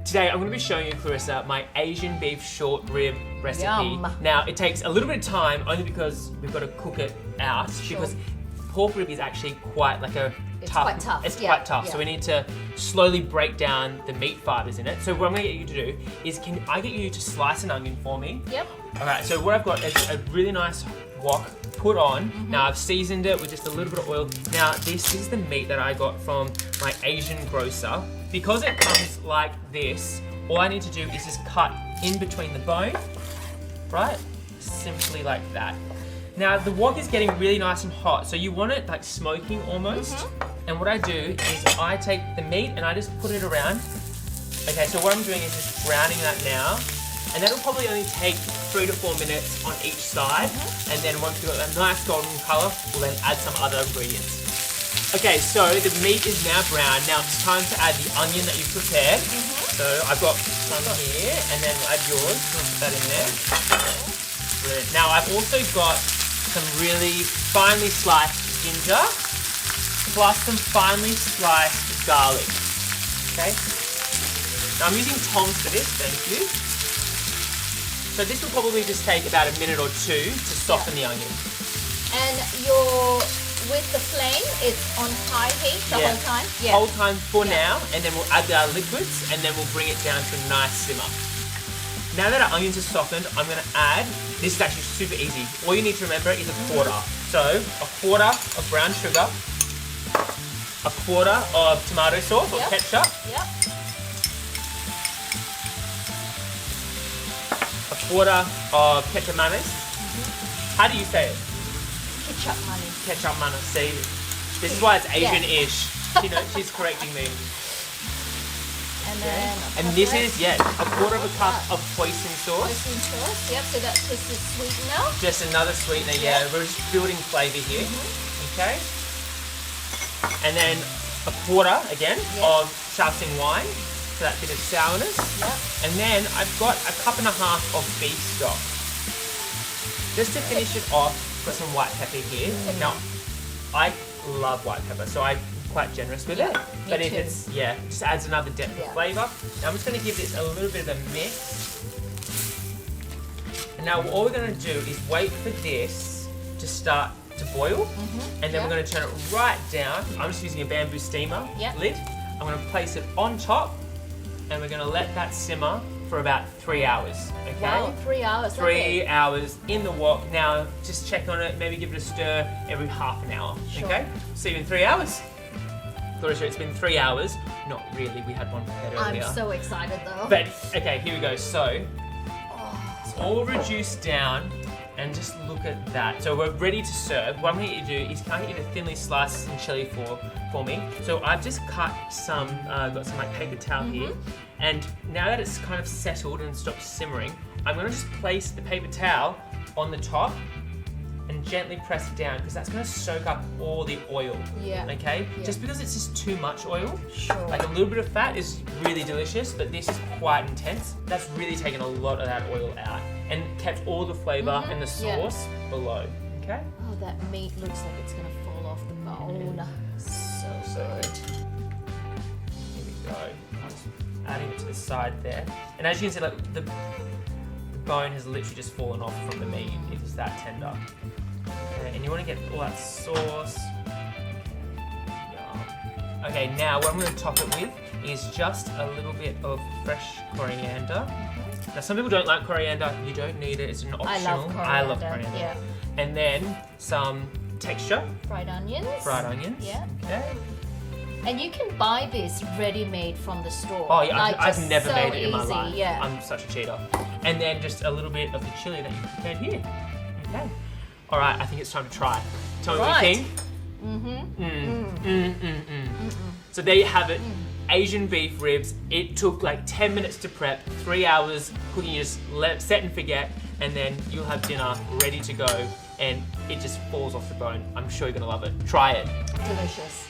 Today I'm going to be showing you, Clarissa, my Asian beef short rib recipe. Yum. Now it takes a little bit of time only because we've got to cook it out because pork rib is actually quite like a quite tough. It's Yeah, quite tough, yeah. so we need to slowly break down the meat fibers in it. So what I'm going to get you to do is, can I get you to slice an onion for me? Yep. All right, so what I've got is a really nice wok put on. Now I've seasoned it with just a little bit of oil. Now this is the meat that I got from my Asian grocer. Because it comes like this, all I need to do is just cut in between the bone, right? Simply like that. Now the wok is getting really nice and hot, so you want it like smoking almost. And what I do is I take the meat and I just put it around. Okay, so what I'm doing is just browning that now. And that'll probably only take 3 to 4 minutes on each side. And then once we've got that nice golden color, we'll then add some other ingredients. Okay, so the meat is now brown. Now it's time to add the onion that you've prepared. So I've got some here, and then we'll add yours. We'll put that in there. Brilliant. Now I've also got some really finely sliced ginger, plus some finely sliced garlic. Okay. Now I'm using tongs for this, thank you. So this will probably just take about a minute or two to soften the onion. And with the flame, it's on high heat the whole time? Yeah. Whole time for now, and then we'll add our liquids, and then we'll bring it down to a nice simmer. Now that our onions are softened, I'm going to add, this is actually super easy. All you need to remember is a quarter. So a quarter of brown sugar, a quarter of tomato sauce or ketchup, Yep. a quarter of ketchup mayonnaise. How do you say it? Ketchup, honey. Ketchup mayonnaise. See, this is why it's Asian-ish. She's correcting me. And then And this is, a quarter of a cup of hoisin sauce. hoisin sauce. Yep, so that's just a sweetener. Just another sweetener, we're just building flavour here. Okay. And then a quarter, again, of Shaoxing wine for that bit of sourness. Yep. And then I've got a cup and a half of beef stock. Just to finish it off, got some white pepper here. Now, I love white pepper, so I'm quite generous with it. But if it's, it just adds another depth of flavour. Now I'm just going to give this a little bit of a mix. And now all we're going to do is wait for this to start to boil. And then we're going to turn it right down. I'm just using a bamboo steamer lid. I'm going to place it on top, and we're going to let that simmer for about 3 hours. Okay? Wow, 3 hours. 3 hours in the wok. Now, just check on it, maybe give it a stir every half an hour. Okay? See you in 3 hours. Clarissa, it's been 3 hours. Not really, we had one prepared earlier. I'm so excited though. But, okay, here we go. So, it's all reduced down, and just look at that. So we're ready to serve. What I'm going to get you to do is, can I get you to thinly slice some chilli for me? So I've just cut some, got some like paper towel here. And now that it's kind of settled and stopped simmering, I'm going to just place the paper towel on the top and gently press it down, because that's going to soak up all the oil. Okay? Just because it's just too much oil. Like a little bit of fat is really delicious, but this is quite intense. That's really taken a lot of that oil out and kept all the flavour and the sauce below. Okay? Oh, that meat looks like it's going to fall off the bone. So good. Here we go. I'm just adding it to the side there. And as you can see, like, the bone has literally just fallen off from the meat. It is that tender. Okay, and you want to get all that sauce. Okay, now what I'm going to top it with is just a little bit of fresh coriander. Now, some people don't like coriander. You don't need it. It's an optional. I love coriander. Yeah. And then some texture. Fried onions. Yeah. Okay. And you can buy this ready-made from the store. Oh yeah, like, I've never so made it in my easy, life. Yeah. I'm such a cheater. And then just a little bit of the chilli that you prepared here. Okay. All right, I think it's time to try. Tell me what you think. So there you have it. Asian beef ribs. It took like 10 minutes to prep, 3 hours cooking. You just let it set and forget, and then you'll have dinner ready to go, and it just falls off the bone. I'm sure you're gonna love it. Try it. Delicious.